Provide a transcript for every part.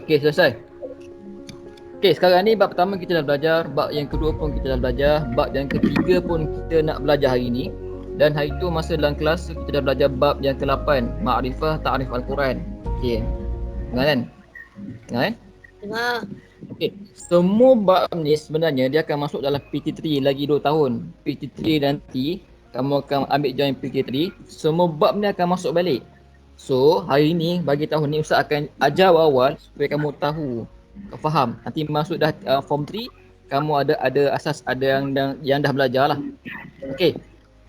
Okey, selesai. Okey, sekarang ni bab pertama kita dah belajar, bab yang kedua pun kita dah belajar, bab yang ketiga pun kita nak belajar hari ni. Dan hari tu masa dalam kelas kita dah belajar bab yang ke-8, Ma'rifah Ta'rif Al-Quran. Okey. Dengar kan? Dengar kan? Dengar. Okey, semua bab ni sebenarnya dia akan masuk dalam PT3 lagi 2 tahun. PT3 nanti kamu akan ambil join PT3, semua bab ni akan masuk balik. So, hari ni bagi tahun ni Ustaz akan ajar awal supaya kamu tahu, kau faham. Nanti masuk dah form 3, kamu ada asas, ada yang dah belajar lah. Okey.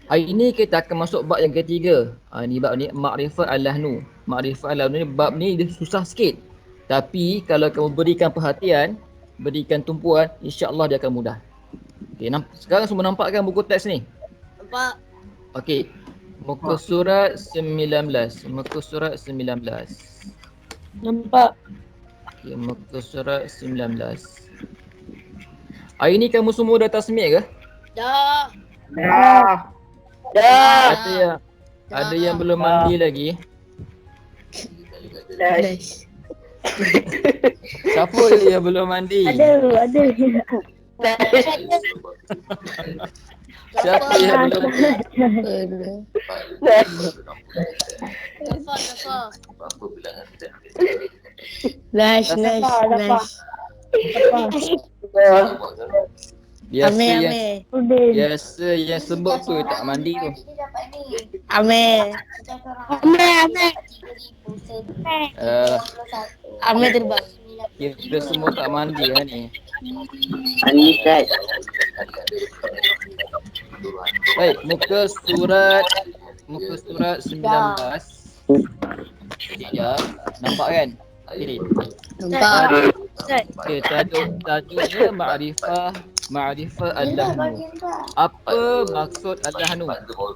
Hari ni kita akan masuk bab yang ketiga. Ni bab ni Ma'rifah Al-Lahnu. Ma'rifah Al-Lahnu ni bab ni dia susah sikit. Tapi kalau kamu berikan perhatian, berikan tumpuan, insya-Allah dia akan mudah. Okey, sekarang semua nampak kan buku teks ni? Nampak. Okey. Muka surat 19. Muka surat 19. Nampak. Okey, muka surat 19. Hari ni kamu semua dah tasmik ke? Dah. Dah. Ada yang belum mandi lagi? Dah. Siapa yang belum mandi? Ada. Siapa yang belum Safa. Lash. Biasa yang sebab tu tak mandi tu. Ame terbang. Kita semua tak mandi lah ni. Ustaz. Baik, muka surat 19. Sekejap. Nampak kan? Okey. Nampak. Okey, tajuknya Ma'rifah Al-Lahnu. Apa maksud Al-Lahnu? Kau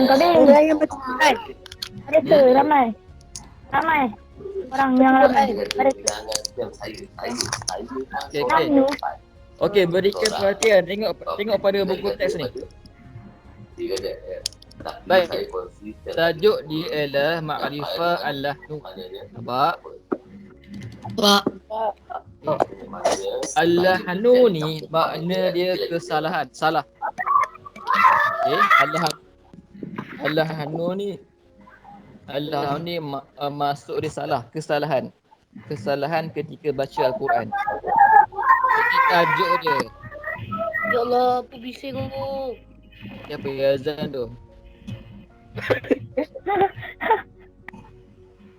ada yang betul. Ada tu ramai. Orang yang ramai. Ada tu. Okey. Okey, berikan perhatian. Tengok pada buku teks ni. Baik. Tajuk dia ialah Ma'rifah Al-Lahnu. Nampak? Al-Lahnu ni makna dia kesalahan, salah. Okey, Al-Lahnu ni masuk dia salah, kesalahan. Kesalahan ketika baca Al-Quran. Ini tajuk dia. Ya Allah, apa bising aku? Siapa yang azan tu?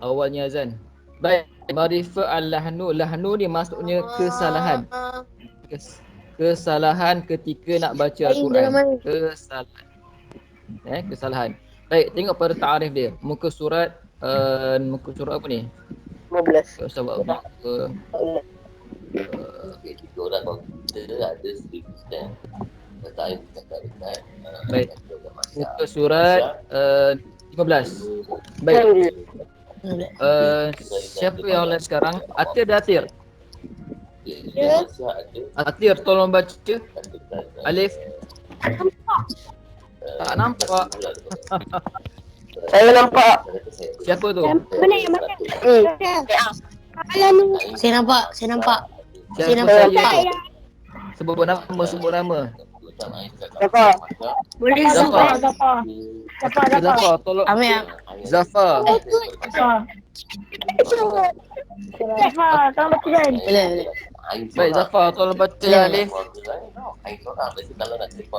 Awalnya azan. Baik, Ma'rifah Al-Lahnu. Lahnu ni maksudnya kesalahan. Kesalahan ketika nak baca Al-Quran. Kesalahan. Baik, tengok pada ta'arif dia. Muka surat apa ni? 15. Ustaz buat apa? Tiga orang komputer ada seribu stand. Baik. Muka surat 15. Baik. Siapa yang online sekarang? Atir dah Atir? Atir tolong baca. Alif. Tak nampak. Saya nampak. Siapa tu? Mana yang mana? Saya nampak. Siapa nampak. saya tu? Sebut nama. Siapa? Boleh Zafar. Siapa? Tolong. Ame. Zafar. Siapa? Tolong baca kan? Boleh. Baik, Zafar tolong baca Alif.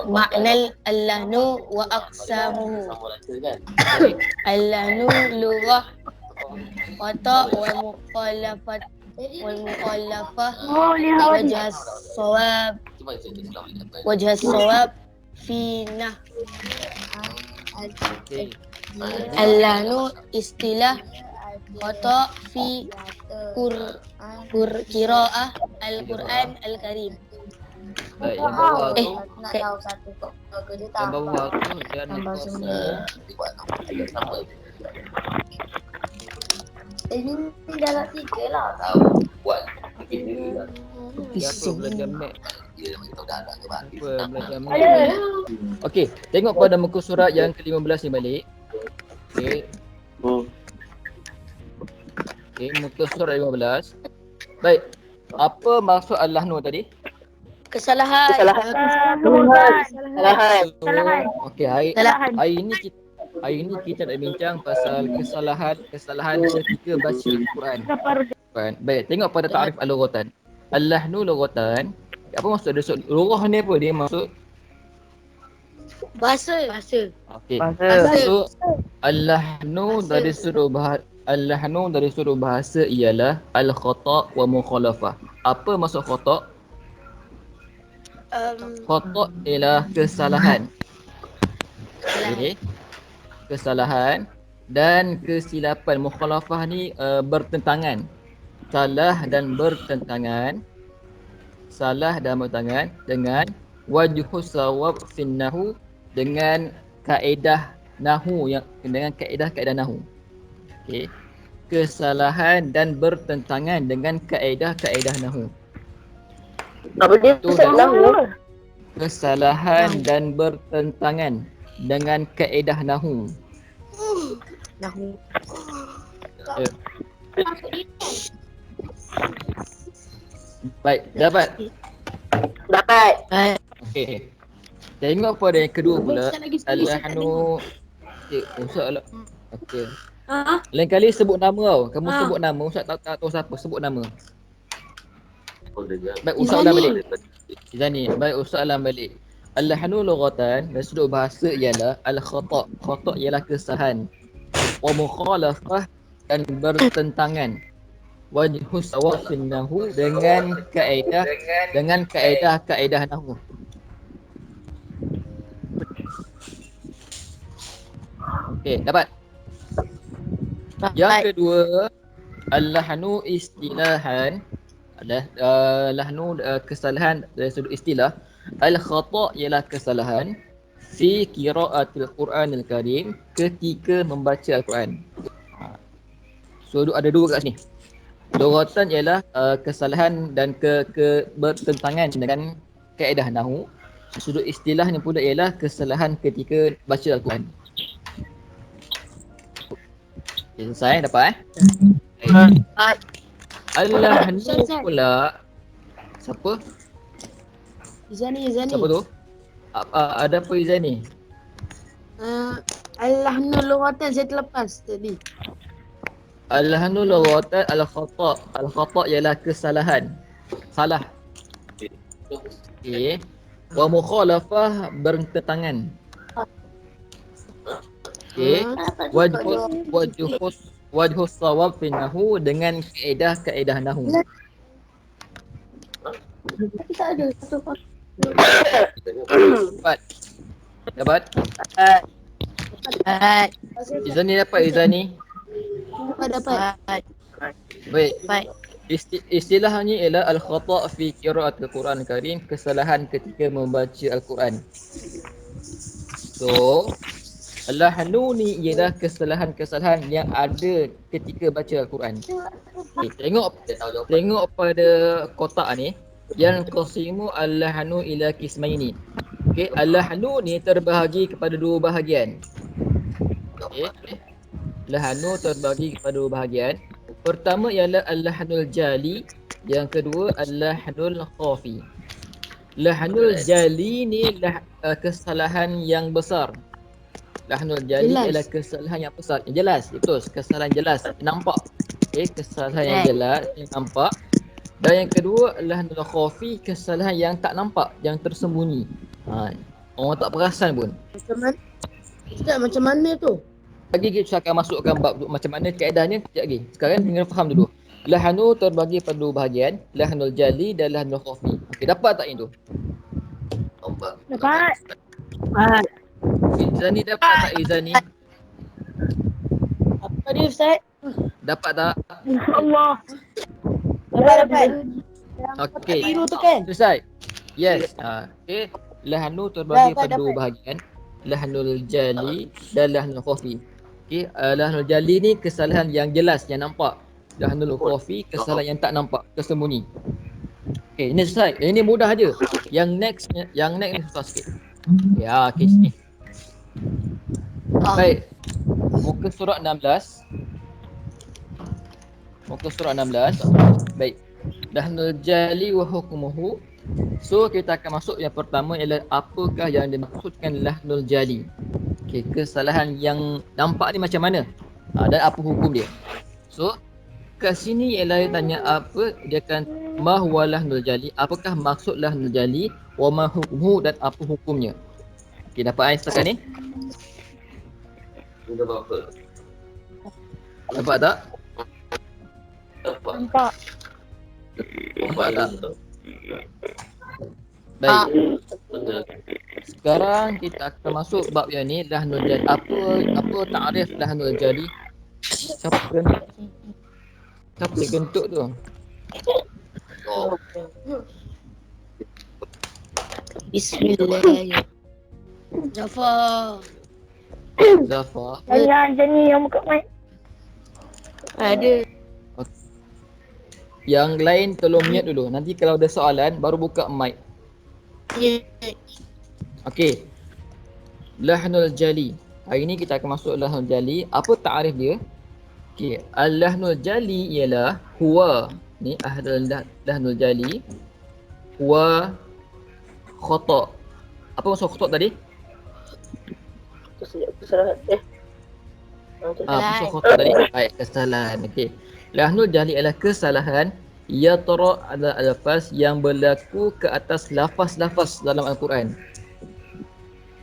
Maknal Allahnu wa aqsamuhu. Allahnu lughah qata wal muqallafah wajh as-sawab fi Allahnu istilah qata fi qira'ah al-Quran al-Karim. Baik, yang bawah tu. Nak tahu satu kok. Yang bawah tu dia Tambah semua. Ini dalam 3 lah. Siapa belajar Mac? Siapa belajar Mac? Okey, tengok pada muka surat yang ke-15 ni balik. Okey. Okey, muka surat 15. Baik. Apa maksud al-lahnu tadi? Kesalahan. Kesalahan. So, okey, Kesalahan. hari ini kita nak bincang pasal kesalahan ketika baca Al-Quran. Kan? Baik, tengok pada ta'rif al-lughatan. Al-lahnu lughatan. Apa maksud dia? Lughah ni apa dia maksud? Bahasa. Okey. Bahasa. So, al-lahnu dari sudut bahasa ialah al-khata' wa mukhalafah. Apa maksud khata'? Khata' ialah kesalahan. Okey. Kesalahan dan kesilapan. Mukhalafah ni bertentangan. Salah dan bertentangan dengan wajhus sawab fin nahu, dengan kaedah nahu, dengan kaedah nahu. Okey. Kesalahan dan bertentangan dengan kaedah nahu. Apa dia? Tu kesalahan dan bertentangan dengan kaedah nahu. Baik, dapat. Okey. Tengok pada yang kedua pula. Al-lahnu. Okey. Lain kali sebut nama tau. Kamu sebut nama, Ustaz tak tahu siapa, sebut nama. Baik, Ustaz ulang balik. Izani, baik Ustaz ulang balik. Al-lahnu lughatan dari sudut bahasa ialah al-khata'. Khata' ialah kesalahan. Wa mukhalafah dan bertentangan. Wajhus sawab fin nahu, dengan kaedah nahu. Okey, dapat. Yang kedua, al-lahnu istilahan. Lahnu kesalahan dari sudut istilah. Al-khata' ialah kesalahan fi qira'atil Quranil Karim, ketika membaca Al-Quran. So ada dua kat sini. Lughatan ialah kesalahan dan bertentangan dengan kaedah nahu. Sudut istilahnya pula ialah kesalahan ketika baca Al-Quran. Okay, selesai dapat Al-lahnu pula. Siapa? Izani. Siapa tu? Ada apa Izani? Al-lahnu lughatan saya terlepas tadi. Al-lahnu lughatan al-khata'. Al-khata' ialah kesalahan. Salah. Okey. Wa mukhalafah, bertentangan. Okey. Wajhus sawab fi nahu, dengan kaedah nahu. Kita ada satu Dapat? Izani dapat Izani? dapat. Baik. Istilahnya ialah al-khata' fi qira'atil Quran Karim, kesalahan ketika membaca Al-Quran. So, al-lahnu ni ialah kesalahan-kesalahan yang ada ketika baca Al-Quran. Okay, tengok pada kotak ni, yang qasimu al-lahnu ila qismaini. Okey, al-lahnu ni terbahagi kepada dua bahagian. Okey. Lahnu terbahagi kepada dua bahagian. Pertama ialah al-lahnul jali, yang kedua al-lahnul khafi. Lahnul jali ni kesalahan yang besar. Lahnul jali ialah kesalahan yang besar, yang jelas, betul, kesalahan jelas, nampak. Okey, kesalahan yang jelas, yang nampak. Dan yang kedua lahnul khafi, kesalahan yang tak nampak, yang tersembunyi. Orang tak perasan pun. Macam mana tu? Lagi kita akan masukkan bab macam mana kaedahnya kejap lagi. Sekarang tinggal faham dulu. Lahnu terbagi pada dua bahagian, lahnul jali dan lahnul khafi. Okey, dapat tak itu? Dapat. Izani dapat tak Izani? Apa dia Ustaz? Dapat tak? Allah. Dapat. Okey. Biru tu kan? Selesai. Yes. Okey. Lahnu terbagi pada dua Dapat. bahagian, lahnul jali dan lahnul khafi. Okey, lahnul jali ni kesalahan yang jelas, yang nampak. Lahnul khafi kesalahan yang tak nampak, tersembunyi. Okey, ini selesai. Ini mudah aja. Yang next ni susah sikit. Ya, okey sini. Baik. Muka surat 16. Muka surat 16. Baik. Lahnul jali wa hukmuhu. So kita akan masuk yang pertama ialah apakah yang dimaksudkan lahnul jali. Okey, kesalahan yang nampak ni macam mana? Dan apa hukum dia? So kat sini ialah dia tanya apa, dia akan ma huwa lahnul jali, apakah maksud lahnul jali, wa ma hukmuhu, dan apa hukumnya. Okey, dapat setakat ni? Sudah berapa? Dapat tak? Dapat. Nampak. Nampak tak? Ah. Baik. Betul. Sekarang kita akan masuk bab yang ni, lahnul jali. Apa takrif lahnul jali? Siapa gentuk tu? Oh, Bismillahirrahmanirrahim. Jafar. Zafar. Jangan macam ni yang buka mic. Ada. Yang lain tolong mute dulu. Nanti kalau ada soalan baru buka mic. Ya. Okey. Lahnul jali. Hari ni kita akan masuk lahnul jali. Apa takrif dia? Okey, al-lahnul jali ialah huwa. Ni lahnul jali. Huwa khata'. Apa maksud khata' tadi? Kesalahan. Maksud khata' tadi? Baik, kesalahan. Okey. Lahnul jali ialah kesalahan yatra ala al-lafaz yang berlaku ke atas lafaz-lafaz dalam Al-Quran.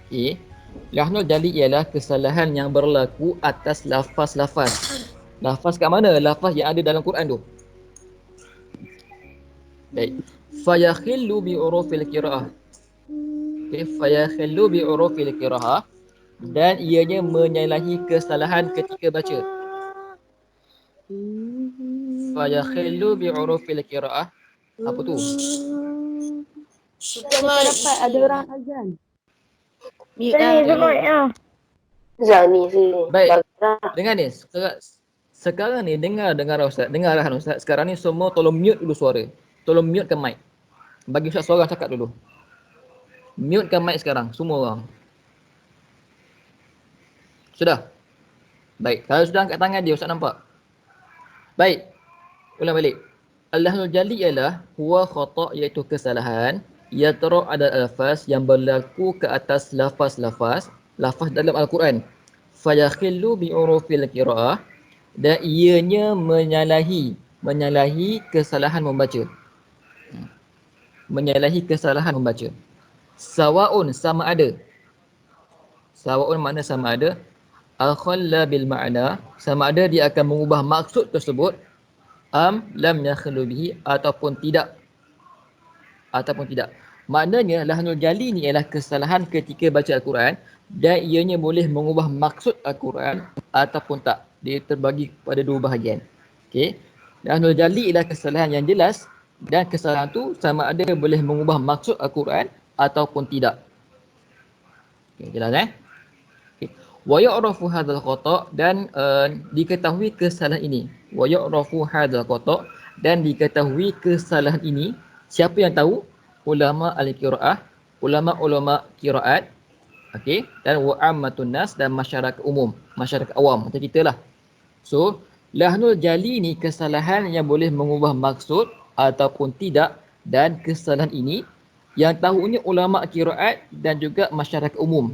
Okey. Lahnul jali ialah kesalahan yang berlaku atas lafaz-lafaz. Lafaz kat mana? Lafaz yang ada dalam Quran tu. Baik. Fayakhillu bi urufil qiraah. Okey, fayakhillu bi urufil qiraah, dan ianya menyalahi kesalahan ketika baca. Fayakhillu bi urufil qiraah. Apa tu? Kita dapat ada orang azan. Sini semua ya. Zani sini. Baik. Dengar ni. Sekarang ni dengar Ustaz. Dengar arahan Ustaz. Sekarang ni semua tolong mute dulu suara. Tolong mute ke mic. Bagi Ustaz seorang cakap dulu. Mute ke mic sekarang. Semua orang. Sudah? Baik. Kalau sudah angkat tangan dia, Ustaz nampak? Baik. Ulang balik. Al-lahnul jali ialah huwa khata', iaitu kesalahan yatra ada al-lafaz yang berlaku ke atas lafaz-lafaz dalam Al-Quran. Fayakhillu bi urufil qiraah, dan ianya menyalahi kesalahan membaca. Menyalahi kesalahan membaca. Sawaun, sama ada. Sawaun makna sama ada. Akhalla bil ma'na, sama ada dia akan mengubah maksud tersebut. Lam yakhlu bihi, ataupun tidak. Maknanya lahnul jali ni ialah kesalahan ketika baca Al-Quran, dan ianya boleh mengubah maksud Al-Quran ataupun tak. Dia terbagi pada dua bahagian. Okey. Lahnul jali ialah kesalahan yang jelas, dan kesalahan tu sama ada boleh mengubah maksud Al-Quran ataupun tidak. Okey, jelas Okay. Wa yu'rafu hadzal khata', dan diketahui kesalahan ini. Wa yu'rafu hadzal khata', dan diketahui kesalahan ini. Siapa yang tahu? Ulama al-qiraah, ulama qiraat. Okey, dan wa ammatun nas, dan masyarakat umum, masyarakat awam macam kita lah. So, lahnul jali ni kesalahan yang boleh mengubah maksud ataupun tidak, dan kesalahan ini yang tahunya ulama qiraat dan juga masyarakat umum.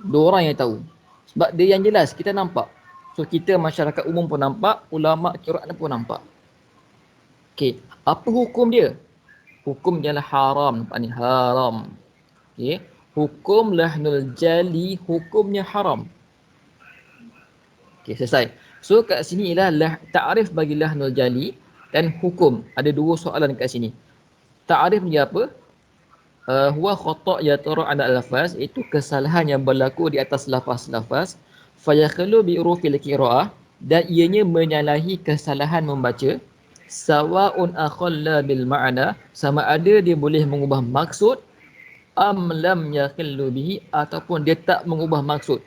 Dua orang yang tahu. Sebab dia yang jelas, kita nampak. So kita masyarakat umum pun nampak, ulama qiraat pun nampak. Okey, apa hukum dia? Hukum dia adalah haram. Nampak ni, haram. Okey, hukum lahnul jali hukumnya haram. Okey, selesai. So kat sini ialah ta'rif bagi lahnul jali dan hukum. Ada dua soalan kat sini. Ta'rif dia apa? Huwa khata' yatra 'ala al-lafaz, itu kesalahan yang berlaku di atas lafaz-lafaz. Fayakhlu bi urufil qiraah, dan ianya menyalahi kesalahan membaca. Sawa'un akhalla bil ma'na, sama ada dia boleh mengubah maksud, lam yakhillu bihi, ataupun dia tak mengubah maksud.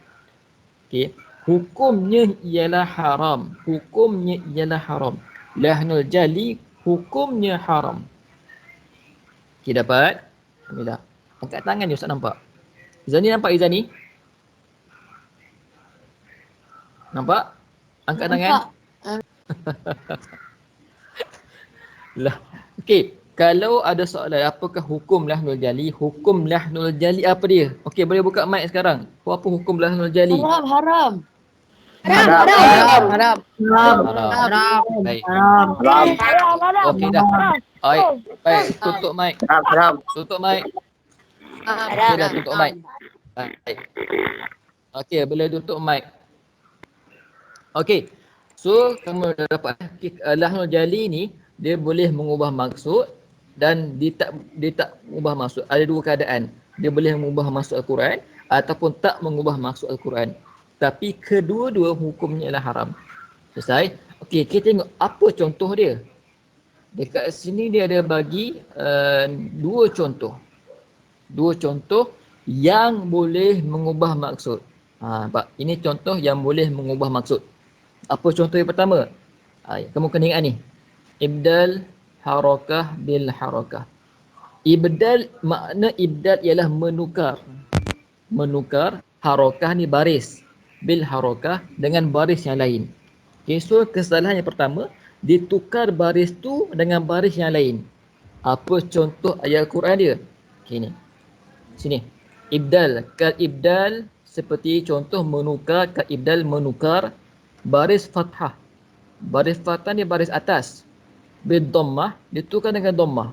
Okey, hukumnya ialah haram. Hukumnya ialah haram. Lahnul jali hukumnya haram. Okey, dapat? Alhamdulillah. Angkat tangan je, Ustaz nampak. Izani nampak Izani? Nampak? Angkat tangan. Lah. Okey, kalau ada soalan apakah hukum lahnul jali? Hukum lahnul jali apa dia? Okey, boleh buka mic sekarang. Apa hukum lahnul jali? Haram, haram. Haram. Haram. Haram. Baik. Haram, haram. Okey dah. Baik, tutup mic. Haram. Tutup mic. Okey dah, tutup mic. Baik. Okey, boleh tutup mic. Okey. So, kamu dah dapat lahnul jali ni dia boleh mengubah maksud dan dia tak mengubah maksud. Ada dua keadaan. Dia boleh mengubah maksud Al-Quran ataupun tak mengubah maksud Al-Quran. Tapi kedua-dua hukumnya ialah haram. Selesai? Okey, kita tengok apa contoh dia. Dekat sini dia ada bagi dua contoh. Dua contoh yang boleh mengubah maksud. Nampak? Ini contoh yang boleh mengubah maksud. Apa contoh yang pertama? Kamu kena ingat ni. Ibdal harakah bil harakah. Ibdal, makna ibdal ialah menukar. Menukar, harakah ni baris. Bil harakah dengan baris yang lain. Okay, so kesalahan yang pertama, ditukar baris tu dengan baris yang lain. Apa contoh ayat Al-Quran dia? Okay, ni. Sini. Ibdal. Kal ibdal seperti contoh menukar, kal ibdal menukar baris fathah. Baris fathah ni baris atas. Bil dhammah ditukar dengan dhammah.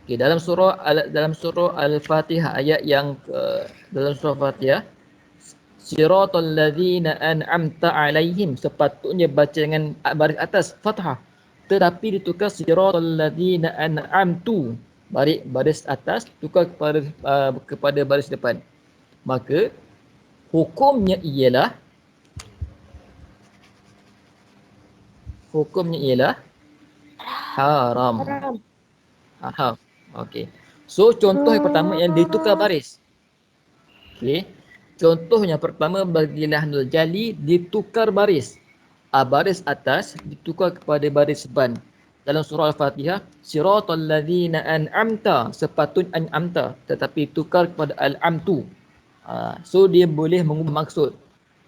Okey, dalam surah Al-Fatihah ayat yang dalam surah Al-Fatihah siratal ladzina an'amta alaihim sepatutnya baca dengan baris atas fathah. Tetapi ditukar siratal ladzina an'amtu baris atas tukar kepada baris depan. Maka hukumnya ialah haram. Haram. Okey. So contoh yang pertama yang ditukar baris. Okey. Contoh yang pertama bagi lahnul jali ditukar baris. Baris atas ditukar kepada baris depan. Dalam surah Al-Fatihah, siratal ladzina an'amta sepatutnya an'amta tetapi tukar kepada al-amtu. So dia boleh mengubah maksud.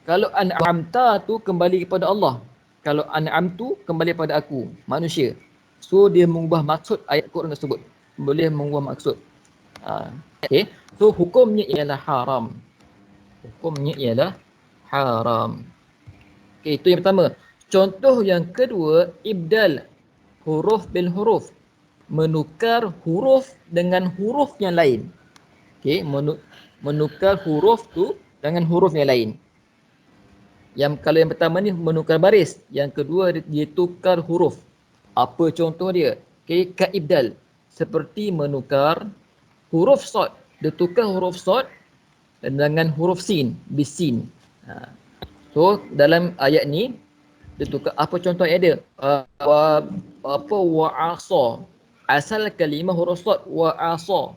Kalau an'amta tu kembali kepada Allah. Kalau an'amtu kembali pada aku, manusia. So dia mengubah maksud ayat Quran tersebut. Boleh mengubah maksud. Okay. So hukumnya ialah haram. Hukumnya ialah haram. Okay, itu yang pertama. Contoh yang kedua, ibdal huruf bil huruf. Menukar huruf dengan huruf yang lain. Okay, menukar huruf tu dengan huruf yang lain. Kalau yang pertama ni menukar baris, yang kedua dia tukar huruf. Apa contoh dia? Okay, kaibdal seperti menukar huruf sad, dia tukar huruf sad dengan huruf sin, bisin. So dalam ayat ni dia tukar apa contoh ayat dia? Wa'asa. Asal kalimah huruf sad wa'asa.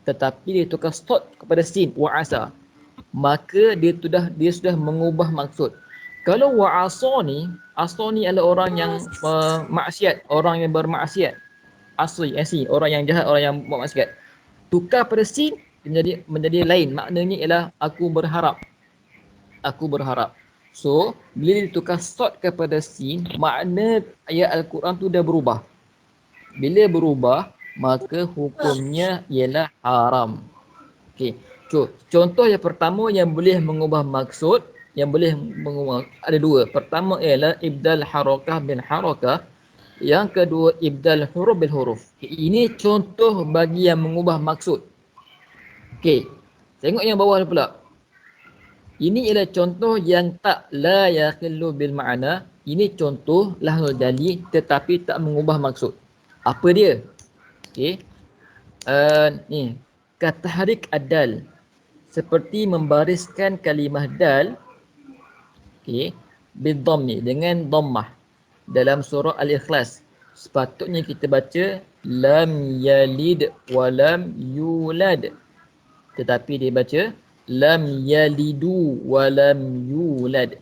Tetapi dia tukar sad kepada sin, wa'asa. Maka dia sudah mengubah maksud. Kalau asa ni adalah orang yang maksiat, orang yang bermaksiat. Asli, orang yang jahat, orang yang buat maksiat. Tukar pada sin menjadi lain. Maknanya ialah aku berharap. Aku berharap. So, bila ditukar sad kepada sin, makna ayat Al-Quran tu dah berubah. Bila berubah, maka hukumnya ialah haram. Okey. Contoh yang pertama yang boleh mengubah maksud, ada dua. Pertama ialah ibdal harakah bin harakah. Yang kedua ibdal huruf bil huruf. Ini contoh bagi yang mengubah maksud. Okey. Tengok yang bawah pula. Ini ialah contoh yang tak la yakhillu bil ma'na. Ini contoh lahnul jali tetapi tak mengubah maksud. Apa dia? Okey. Ni katahrik ad-dal. Seperti membariskan kalimah dal, bidhammi dengan dhammah dalam surah Al-Ikhlas. Sepatutnya kita baca lam yalid wa lam yulad. Tetapi dia baca lam yalidu wa lam yulad.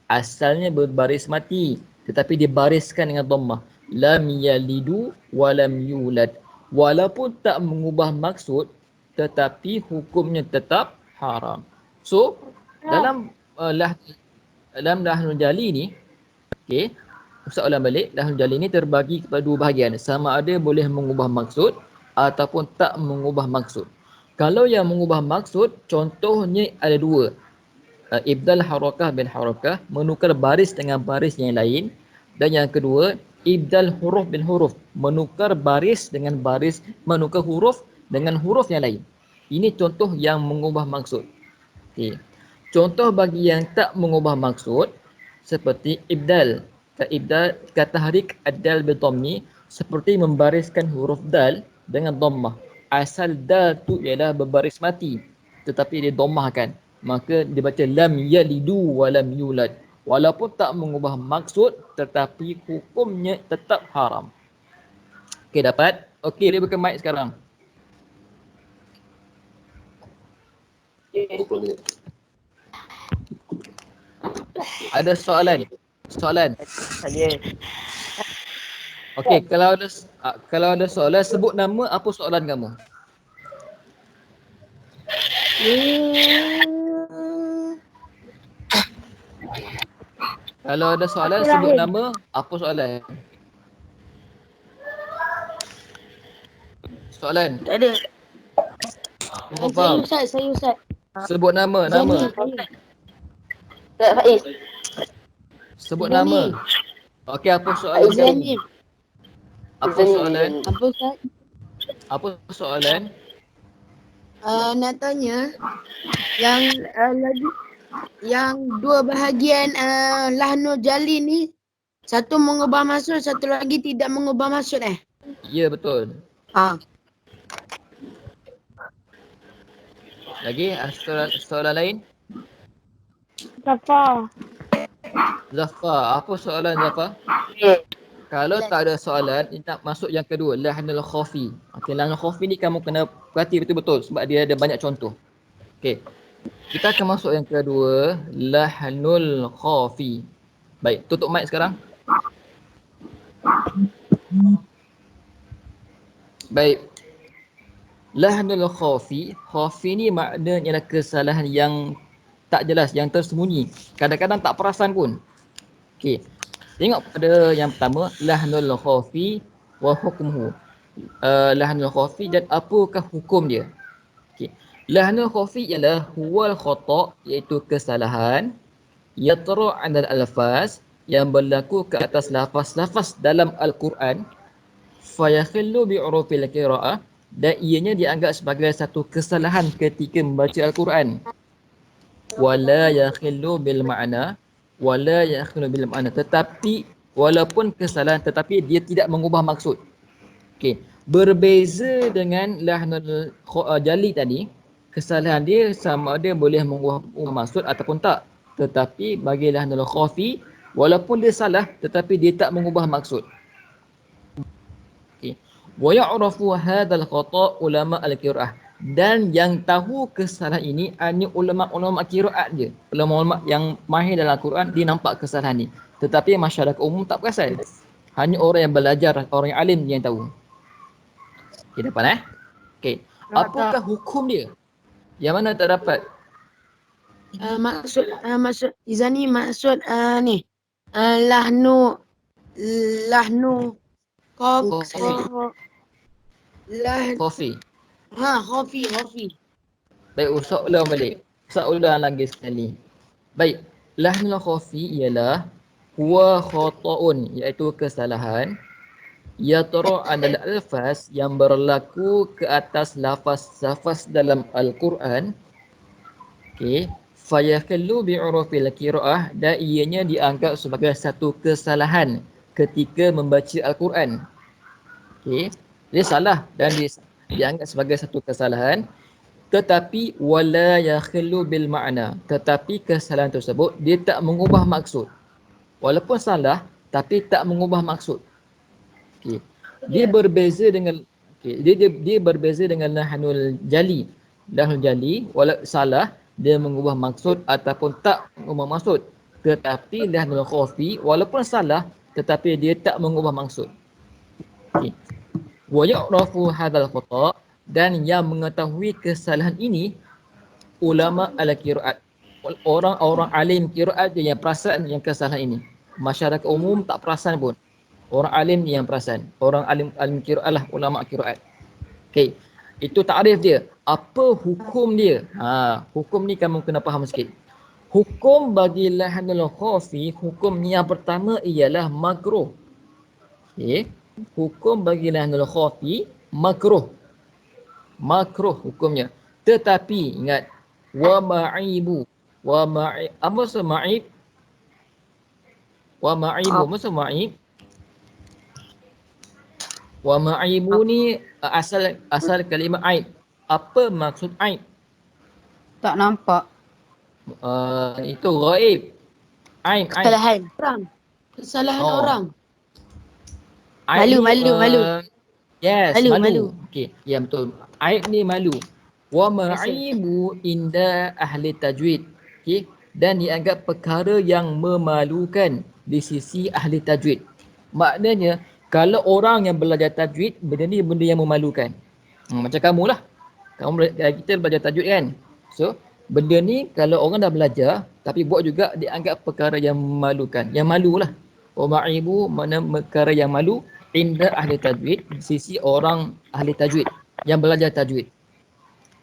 Asalnya berbaris mati tetapi dibariskan dengan dhammah. Lam yalidu wa lam yulad. Walaupun tak mengubah maksud tetapi hukumnya tetap haram. So dalam lahnul jali ni, Ustaz ulang balik, lahnul jali ni terbagi kepada dua bahagian. Sama ada boleh mengubah maksud ataupun tak mengubah maksud. Kalau yang mengubah maksud, contohnya ada dua. Ibdal harakah bin harakah, menukar baris dengan baris yang lain. Dan yang kedua, ibdal huruf bin huruf, menukar baris dengan baris, menukar huruf dengan huruf yang lain. Ini contoh yang mengubah maksud. Okey. Contoh bagi yang tak mengubah maksud seperti ibdal. Ibdal kata tahrik ad-dal bil dhammi, seperti membariskan huruf dal dengan dhammah. Asal dal tu ialah berbaris mati, tetapi dia dhammahkan. Maka dibaca lam yalidu wa lam yulad. Walaupun tak mengubah maksud, tetapi hukumnya tetap haram. Okey, dapat? Okey, dia buka mic sekarang. Berapa minit? Ada soalan? Soalan? Saya. Okey, kalau ada soalan, sebut nama, apa soalan kamu? Kalau ada soalan, sebut nama, apa soalan? Soalan? Tak ada. Semua faham? Saya Ustaz. Sebut nama, nama. Ustaz Faiz. Sebut Zani. nama. Okey, apa soalan kamu? Zani. Apa soalan? Apa Ustaz? Apa soalan? Nak tanya yang lagi yang dua bahagian lahnul jali ni, satu mengubah maksud, satu lagi tidak mengubah maksud Ya, betul. Lagi soalan lain? Zafar. Zafar, apa soalan Zafar? Okey. Kalau tak ada soalan, kita masuk yang kedua, lahnul khafi. Okey, lahnul khafi ni kamu kena perhati betul-betul sebab dia ada banyak contoh. Okey. Kita akan masuk yang kedua, lahnul khafi. Baik, tutup mic sekarang. Baik. Lahnul khafi, khafi ni maknanya adalah kesalahan yang tak jelas, yang tersembunyi. Kadang-kadang tak perasan pun. Okey. Tengok pada yang pertama, lahnul khafi wa hukmuhu. Lahnul khafi dan apakah hukum dia? Okey. Lahnul khafi ialah huwal khata', iaitu kesalahan yatra' 'ala al-alfaz, yang berlaku ke atas lafaz-lafaz dalam Al-Quran, fayakhillu bi'urufil qira'ah, dan ianya dianggap sebagai satu kesalahan ketika membaca Al-Quran. Wala yakhillu bil ma'na, wala yakhillu bil ma'na, tetapi walaupun kesalahan tetapi dia tidak mengubah maksud. Okey, berbeza dengan lahnul jali tadi, kesalahan dia sama ada boleh mengubah maksud ataupun tak. Tetapi bagi lahnul khafi, walaupun dia salah tetapi dia tak mengubah maksud. Okey, wa ya'rafu hadzal khata' ulama al-qira'ah, dan yang tahu kesalahan ini hanya ulama-ulama qiraat je. Ulama-ulama yang mahir dalam Al-Quran, dia nampak kesalahan ni. Tetapi masyarakat umum tak perasan. Hanya orang yang belajar, orang yang alim yang tahu. Okey, dapat Okey. Apakah hukum dia? Yang mana tak dapat? Maksud Izani, maksud ni lahnu Khafi. khafi. Baik, Ustaz ulang balik. Ustaz ulang lagi sekali. Baik, lahnul khafi ialah huwa khata'un, iaitu kesalahan yatra' 'ala al-alfaz, yang berlaku ke atas lafaz-lafaz dalam Al-Quran. Okey, fayakhillu bi'urufil qira'ah, dan ianya dianggap sebagai satu kesalahan ketika membaca Al-Quran. Okey, dia salah dan dianggap sebagai satu kesalahan, tetapi wala yakhillu bil ma'na, tetapi kesalahan tersebut dia tak mengubah maksud. Walaupun salah tapi tak mengubah maksud. Okey, dia berbeza dengan dia berbeza dengan lahnul jali. Lahnul jali wala salah dia mengubah maksud ataupun tak mengubah maksud. Tetapi lahnul khafi walaupun salah tetapi dia tak mengubah maksud. Okey. Wa ya'rafu hadzal khata', dan yang mengetahui kesalahan ini ulama al-qiraat, orang-orang alim qiraat je yang perasan yang kesalahan ini. Masyarakat umum tak perasan pun. Orang alim ni yang perasan. Orang alim qiraat lah, ulama qiraat. Okey. Itu takrif dia. Apa hukum dia? Hukum ni kamu kena faham sikit. Hukum bagi lahnul khafi, hukum yang pertama ialah makruh. Okey. Hukum bagi lahnul khafi makruh. Makruh hukumnya. Tetapi ingat wa ma'ibu. Apa maksud ma'ib? Wa ma'ibu. Maksud ma'ib? Wa ma'ibu ni asal kalimah aib. Apa maksud aib? Tak nampak. Itu ghaib. Aib. Kesalahan orang. Kesalahan Oh. orang. Aib Malu, ni, malu. Yes, Malu, malu. malu. Okey, ya betul. Aib ni malu. Wa ma'ibu inda ahli tajwid. Okey, dan dianggap perkara yang memalukan di sisi ahli tajwid. Maknanya kalau orang yang belajar tajwid, benda ni benda yang memalukan. Macam kamu lah. Kita belajar tajwid kan. So, benda ni kalau orang dah belajar tapi buat juga dianggap perkara yang memalukan. Yang malu lah. Wa ma'ibu mana perkara yang malu inda ahli tajwid, di sisi orang ahli tajwid yang belajar tajwid.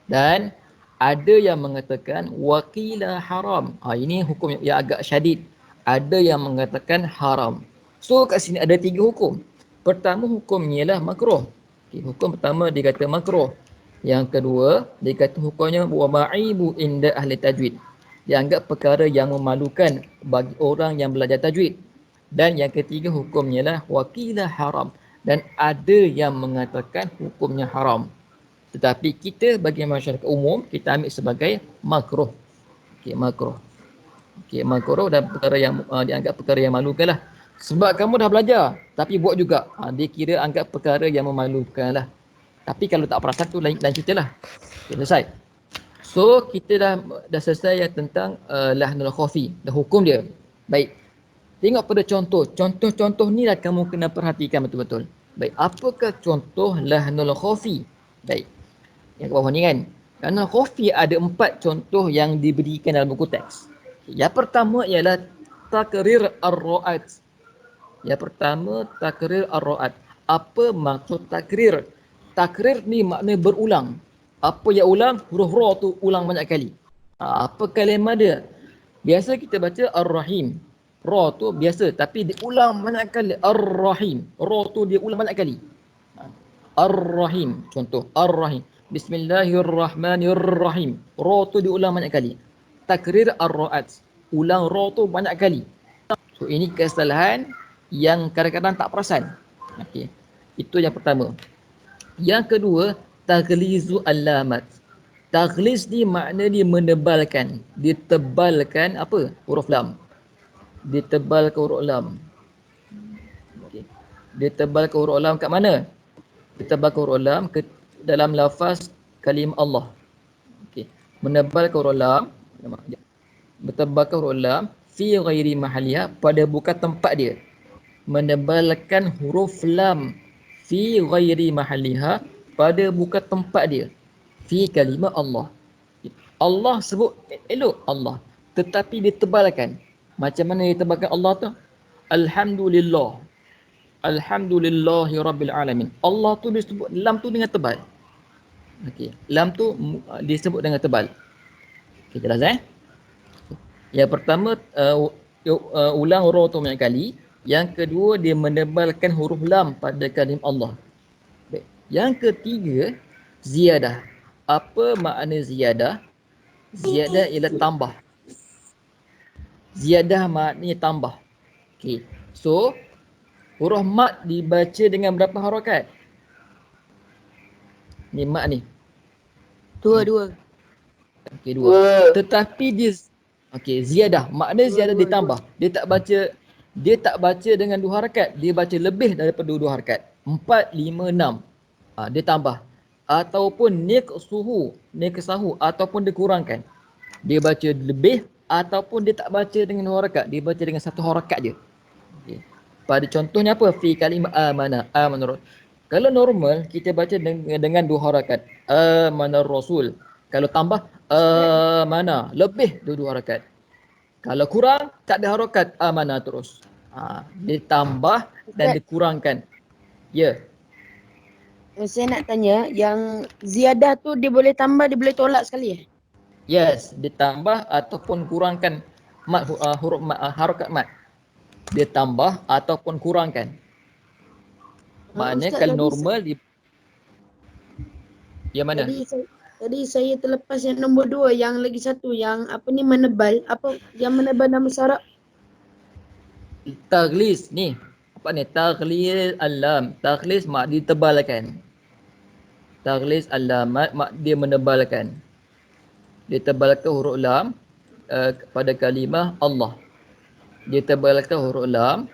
Dan ada yang mengatakan waqila haram. Ini hukum yang agak syadid. Ada yang mengatakan haram. So kat sini ada 3 hukum. Pertama hukumnya ialah makruh. Okay, hukum pertama dia kata makruh. Yang kedua dia kata hukumnya wa ma'ibu inda ahli tajwid. Dianggap perkara yang memalukan bagi orang yang belajar tajwid. Dan yang ketiga hukumnya ialah waqila haram. Dan ada yang mengatakan hukumnya haram. Tetapi kita bagi masyarakat umum kita ambil sebagai makruh. Okey, makruh. Okey, makruh dan perkara yang dianggap perkara yang malukan lah. Sebab kamu dah belajar tapi buat juga. Dia kira anggap perkara yang memalukan lah. Tapi kalau tak perasan tu lain cerita lah. Okay, selesai. So kita dah selesai tentang lahnul khafi, dah hukum dia. Baik. Tengok pada contoh. Contoh-contoh ni lah kamu kena perhatikan betul-betul. Baik, apakah contoh lahnul khafi? Baik. Yang kat bawah ni kan. Lahnul khafi ada 4 contoh yang diberikan dalam buku teks. Yang pertama ialah takrir ar-ra'at. Yang pertama takrir ar-ra'at. Apa maksud takrir? Takrir ni makna berulang. Apa yang ulang? Huruf ra tu ulang banyak kali. Apa kalimah dia? Biasa kita baca ar-rahim. Ra tu biasa tapi diulang banyak kali. Ar-rahim. Ra tu dia ulang banyak kali. Ar-rahim. Contoh ar-rahim. Bismillahirrahmanirrahim. Ra tu diulang banyak kali. Takrir ar-ra'at. Ulang ra tu banyak kali. So ini kesalahan yang kadang-kadang tak perasan. Okey. Itu yang pertama. Yang kedua, taghlizu alamat. Taghliz ni makna dia menebalkan. Ditebalkan apa? Huruf lam. Ditebalkan huruf lam. Okey. Ditebalkan huruf lam kat mana? Ditebalkan huruf lam ke dalam lafaz kalimah Allah. Okey. Menebalkan huruf lam. Bertebalkan huruf lam fi ghairi mahaliha, pada bukan tempat dia. Menebalkan huruf lam fi ghairi mahaliha, pada bukan tempat dia. Fi kalimah Allah. Allah sebut elok Allah, tetapi ditebalkan. Macam mana ditebalkan Allah tu? Alhamdulillah. Alhamdulillahi rabbil alamin. Allah tu disebut lam tu dengan tebal. Okey, lam tu disebut dengan tebal. Okey, jelas Yang pertama ulang ra tu banyak kali. Yang kedua dia menebalkan huruf lam pada kalimah Allah. Baik. Yang ketiga ziyadah. Apa makna ziyadah? Ziyadah ialah tambah. Ziyadah maknanya tambah. Okey. So huruf mat dibaca dengan berapa harakat? Ni mat ni. Dua. Okey, 2. Tetapi dia ziyadah. Makna ziyadah ditambah. Dia tak baca dengan 2 harakat. Dia baca lebih daripada 2 harakat. 4, 5, 6. Dia tambah. Ataupun niksahu ataupun dikurangkan. Dia baca lebih ataupun dia tak baca dengan 2 harakat. Dia baca dengan 1 harakat je. Okay. Pada contohnya apa? Fi kalimah amana. Kalau normal kita baca dengan 2 harakat. Amana rasul. Kalau tambah mana lebih 2 harakat. Kalau kurang tak ada harakat amana terus. Ditambah dan Ustaz, dikurangkan. Ya. saya nak tanya yang ziyadah tu dia boleh tambah, dia boleh tolak sekali eh? Yes, ditambah ataupun kurangkan huruf harakat mat. Dia tambah ataupun kurangkan. Maknanya Ustaz, kalau normal yang mana? tadi saya terlepas yang nombor 2, yang lagi satu yang apa ni menebal, apa yang menebal nama syarat. Taghlis ni. Apa ni? Taghlis alam. Taghlis mak ditebalkan. Taghlis alamat mak dia menebalkan. Dia tebalkan huruf lam pada kalimah Allah. Dia tebalkan huruf lam.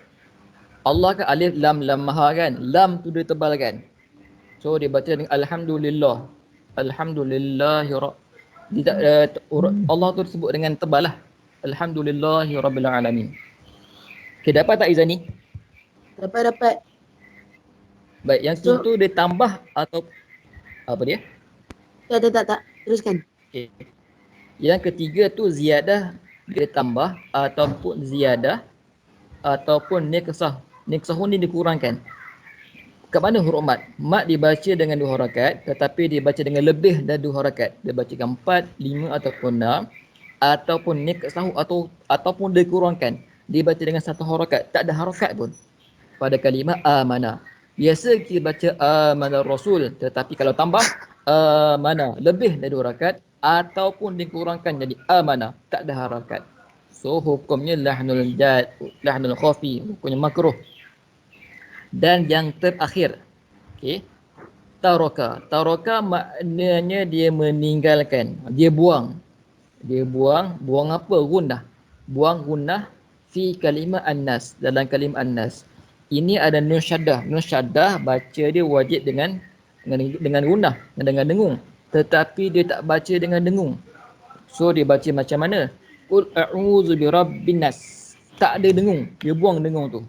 Allah kan alif lam lam maha kan. Lam tu dia tebalkan. So dia baca dengan alhamdulillah. Alhamdulillahi Allah tu disebut dengan tebal lah. Alhamdulillahi rabbil alamin. Okay, dapat tak Izani? Dapat. Baik, yang So- situ dia tambah atau apa dia? Tak. Teruskan. Okay. Yang ketiga tu ziyadah dia tambah ataupun ziyadah ataupun niksah. Niksah ni dikurangkan. Kat mana huruf mat? Mat dibaca dengan 2 harakat tetapi dibaca dengan lebih dari 2 harakat. Dia bacakan 4, 5 ataupun 6 ataupun niksah ataupun dikurangkan. Dibaca dengan 1 harakat, tak ada harakat pun. Pada kalimah amana. Biasa kita baca amana rasul tetapi kalau tambah amana lebih dari 2 harakat ataupun dikurangkan jadi amana, tak ada harakat. So hukumnya lahnul jad, lahnul khafi, hukumnya makruh. Dan yang terakhir, okey, taraka. Taraka maknanya dia meninggalkan, dia buang. Dia buang apa? Gunnah. Buang gunnah fi kalimah an-nas, dalam kalimah an-nas. Ini ada nun syaddah. Nun syaddah baca dia wajib dengan gunnah, dengan dengung. Tetapi dia tak baca dengan dengung. So dia baca macam mana? Qul a'udzu birabbin nas. Tak ada dengung. Dia buang dengung tu.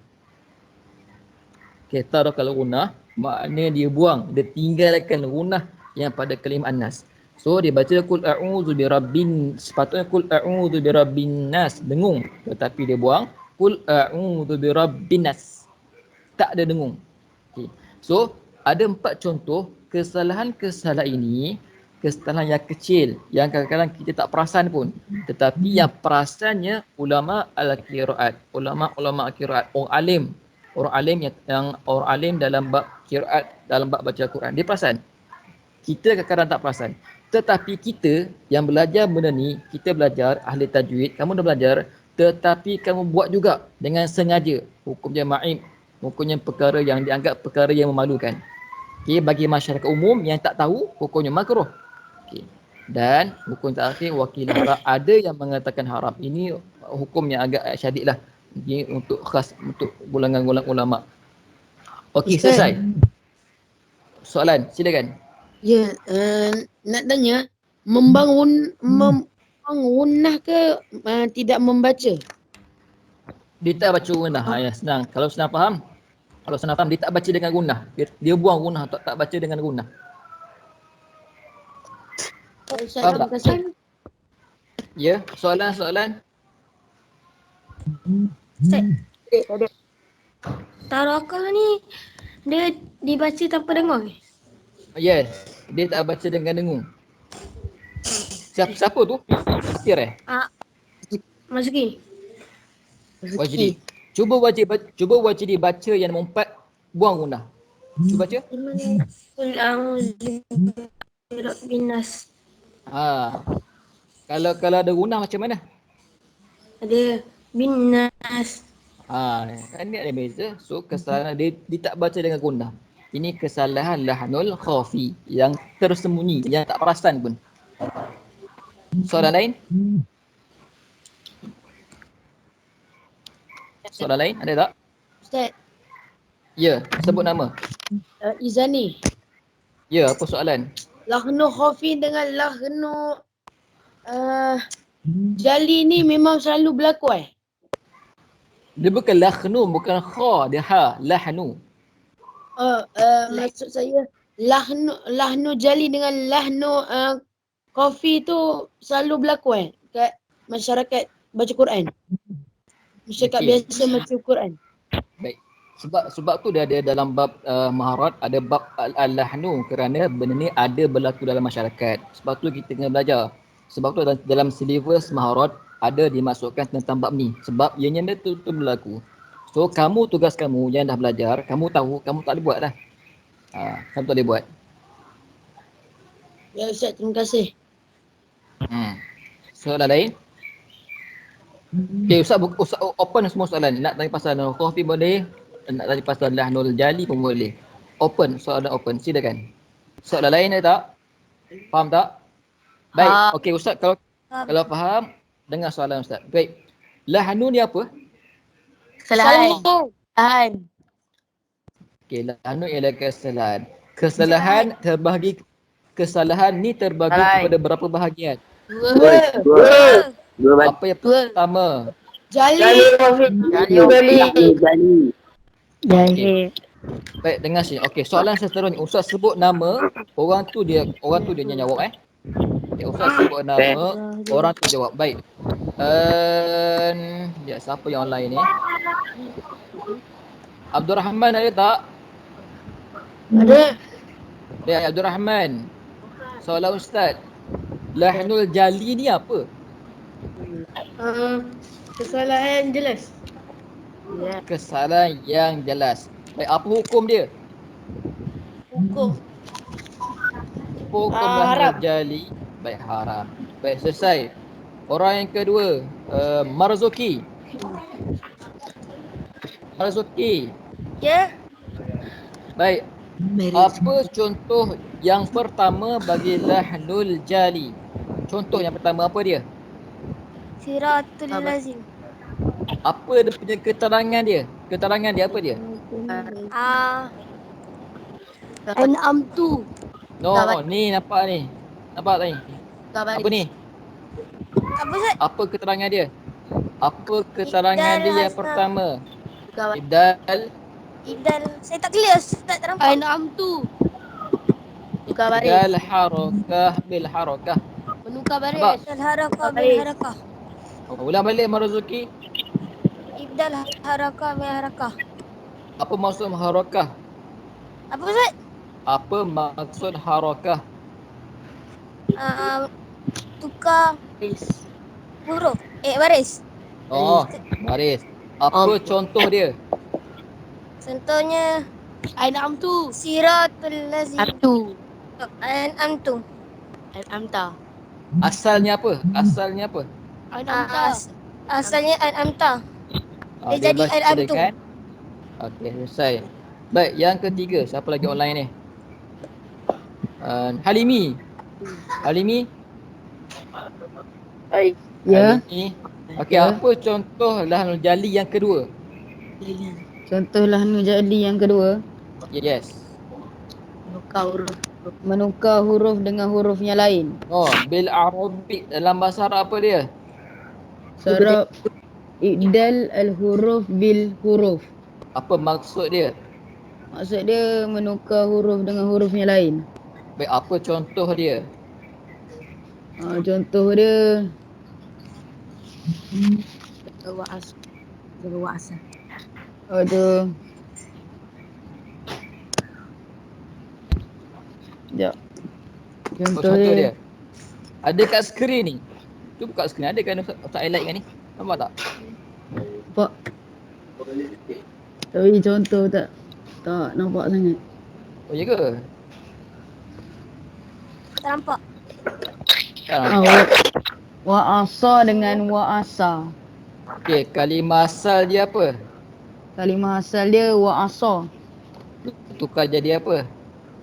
Okay, tarakal gunnah maknanya dia buang, dia tinggalkan gunnah yang pada kalimah an-nas. So dia baca qul a'udzu birabbin, sepatutnya qul a'udzu birabbin nas, dengung, tetapi dia buang qul a'udzu birabbin nas. Tak ada dengung. Okay. So ada 4 contoh kesalahan-kesalahan ini, kesalahan yang kecil yang kadang-kadang kita tak perasan pun, tetapi yang perasannya ulama al-qiraat, ulama al-qiraat, orang alim yang orang alim dalam bab qiraat, dalam bab baca Al-Quran, dia perasan. Kita kadang-kadang tak perasan. Tetapi kita yang belajar benda ni, kita belajar ahli tajwid, kamu dah belajar, tetapi kamu buat juga dengan sengaja. Hukumnya ma'ib, hukumnya perkara yang dianggap perkara yang memalukan. Okay, bagi masyarakat umum yang tak tahu, hukumnya makruh. Okay. Dan hukum terakhir wakil haram, ada yang mengatakan haram. Ini hukum yang agak syadid lah. Ini untuk khas untuk golongan-golongan ulama. Okey, Ustaz. selesai. Soalan, silakan. Ya, nak tanya, membangunnah ke tidak membaca? Dia tak baca gunnah. Ya, senang. Kalau senang faham, dia tak baca dengan gunnah. Dia buang gunnah, tak baca dengan gunnah. Ustaz, Faham terima tak? kasih. Ya, soalan. Tarakah ni dia dibaca tanpa dengung. Yes, dia tak baca dengan dengung. Siapa tu? Fakir Masuki. Wajdi. Cuba wajdi baca yang nombor 4, buang gunnah. Cuba baca. Qul a'udzu birabbin nas. Kalau ada gunnah macam mana? Ada binnas. Kan ni ada beza. So kesalahan dia tak baca dengan gunnah. Ini kesalahan lahnul khafi yang tersembunyi, yang tak perasan pun. Soalan lain? Soalan lain ada tak? Ustaz, Ya, sebut nama. Izani. Ya, apa soalan? Lahnu khafi dengan lahnu jali ni memang selalu berlaku Dia bukan lahnu, bukan kha, dia ha, lahnu. maksud saya lahnu jali dengan lahnu khafi tu selalu berlaku kat masyarakat baca Quran. Masyarakat Okey. biasa baca Quran. Baik. Sebab tu dia ada dalam bab maharat, ada bab al-lahnu kerana benda ni ada berlaku dalam masyarakat. Sebab tu kita kena belajar. Sebab tu dalam silibus maharat ada dimasukkan tentang bab ni. Sebab ianya betul-betul berlaku. So tugas kamu yang dah belajar, kamu tahu, kamu tak boleh buat dah. Kamu tak boleh buat. Ya Ustaz, terima kasih. Soalan lain? Okay, Ustaz open semua soalan. Nak tanya pasal Nurul Khawfi boleh. Nak tanya pasal Lahnul Jali pun boleh. Open, soalan open. Silakan. Soalan lain ada tak? Faham tak? Baik. Okey Ustaz, kalau faham, dengar soalan Ustaz. Baik. Lahnu ni apa? Kesalahan. Okey, lahnu ialah kesalahan. Kesalahan ni terbahagi kepada berapa bahagian? Dua. Apa yang pertama? Jali. Okey. Baik, dengar sini. Okey, soalan seterusnya. Ustaz sebut nama, orang tu dia yang jawab Okay, Ustaz sebut nama, orang tu jawab. Baik. Siapa yang online ni? Abdul Rahman ada tak? Ada. Ya, Abdul Rahman. Soalan Ustaz. Lahnul Jali ni apa? Kesalahan jelas. Kesalahan yang jelas. Baik, apa hukum dia? Hukum. Hukum Haram. Lahnul Jali. Baik, haram. Baik, selesai. Orang yang kedua, Marzuki. Marzuki. Ya. Baik. Apa contoh yang pertama bagi Lahnul Jali? Contoh yang pertama apa dia? Siratul lazim. Apa dia punya keterangan dia? Keterangan dia apa dia? An'amtu. No, ni nampak ni. Nampak tak ni? Apa ni? Apa Ustaz? Apa keterangan dia? Apa keterangan Ibdal dia yang Hasna. pertama? Ibdal Saya tak clear Ustaz, tak nampak. An'amtu. Tukar baris. Ibdal harakah bil harakah. Menukar baris. Nampak? Ibdal harakah bil harakah. Ulang balik Marzuki. Ibdal harakah bil harakah. Apa maksud harakah? Apa Ustaz? Apa maksud harakah? Tukar huruf. Baris. Oh, baris. Apa contoh dia? Contohnya An'amtu. siratul lazim. An'amtu. An'amta. Asalnya apa? Asalnya apa? Asalnya an'amta. Dia jadi baca al-amtu. kan? Okey, selesai. Baik, yang ketiga, siapa lagi online ni? Halimi. Halimi? Ya. Halimi. Okey, apa contoh Lahnul Jali yang kedua? Contoh Lahnul Jali yang kedua. Yes. Menukar huruf dengan huruf yang lain. Oh, bil Arabi dalam bahasa Arab apa dia? Sarab Ibdal al-huruf bil huruf. Apa maksud dia? Maksud dia menukar huruf dengan huruf yang lain. Baik, apa contoh dia? Contoh dia tu. Sekejap. Contoh dia. Ada kat skrin ni. Tu buka skrin, ada kan Ustaz highlight kan ni? Nampak tak? Nampak. Tapi contoh tak nampak sangat. Oh, ya ke? Tak nampak. Wa asa dengan wa asa. Okey, kalimah asal dia apa? Kalimah asal dia wa asa. Tukar jadi apa?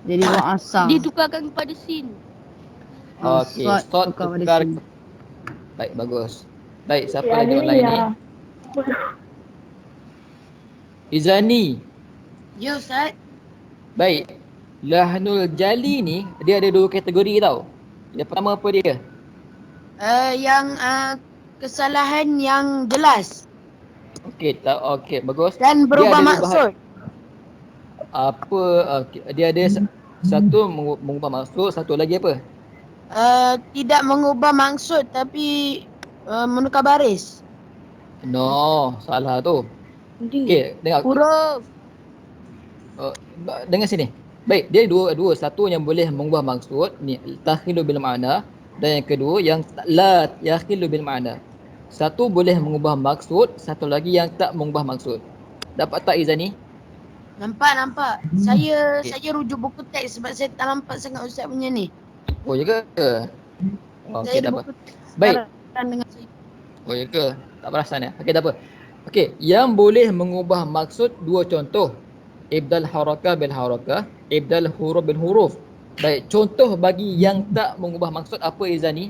Jadi wa asa. Ditukarkan kepada sin. Okey, Sod start tukar pada tukar. sin. Baik, bagus. Baik, siapa lagi online ni? Izani. Ya Ustaz. Baik. Lahnul Jali ni dia ada dua kategori tau. Yang pertama apa dia? Yang kesalahan yang jelas Okey, bagus. dan berubah Dia ada maksud. Dia ada satu mengubah maksud, satu lagi apa? Tidak mengubah maksud tapi menukar baris. No, salah tu. Okey, dengar. Huruf. Dengar sini. Baik, dia dua. Satu yang boleh mengubah maksud, ni takhilu bil ma'na, dan yang kedua yang la yakhilu bil ma'na. Satu boleh mengubah maksud, satu lagi yang tak mengubah maksud. Dapat tak Izani? Nampak. Saya Okey. saya rujuk buku teks sebab saya tak nampak sangat Ustaz punya ni. Oh, ya ke? Saya Okey, ada tak apa. buku teks Baik. sekarang dengan saya. Oh, ya ke? Tak perasan ya? Okey, tak apa. Okey, yang boleh mengubah maksud dua contoh. Ibdal harakah bil harakah, ibdal huruf bil huruf. Baik, contoh bagi yang tak mengubah maksud apa Izani?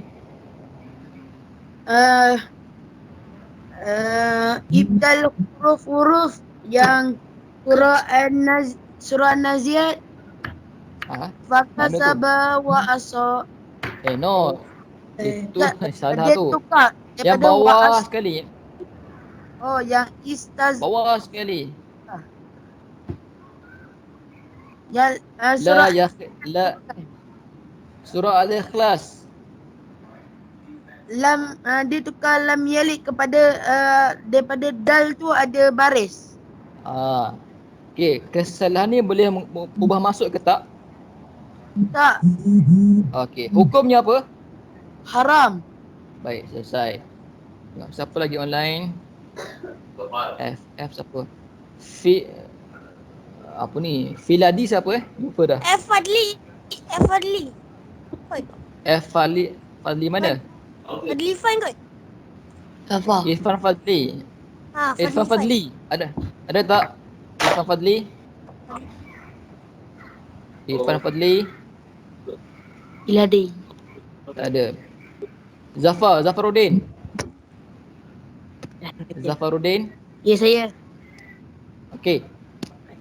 Ibdal huruf-huruf yang surah An-Naziat Ha? Mana tu? fakasaba wa asa. No. Itu salah Dia tu. tukar Yang daripada bawah sekali. Oh, yang Bawah sekali. ya La surah ya la surah Al-Ikhlas. lam dia tukar lam yalid kepada daripada dal tu ada baris. Okey, kesalahan ni boleh ubah maksud ke tak? Tak, Okey, hukumnya apa? haram. Baik, selesai. Tengok siapa lagi online? F siapa? Apa ni? Filadi siapa Lupa dah. F Fadli. Fadli mana? Fadli fine kot. Apa? Irfan Fadli. Ha, Irfan Fadli. Ada tak? Irfan Fadli. Irfan Fadli. Iladi. Tak ada. Zafaruddin. Zafaruddin. Ya, saya. Okey.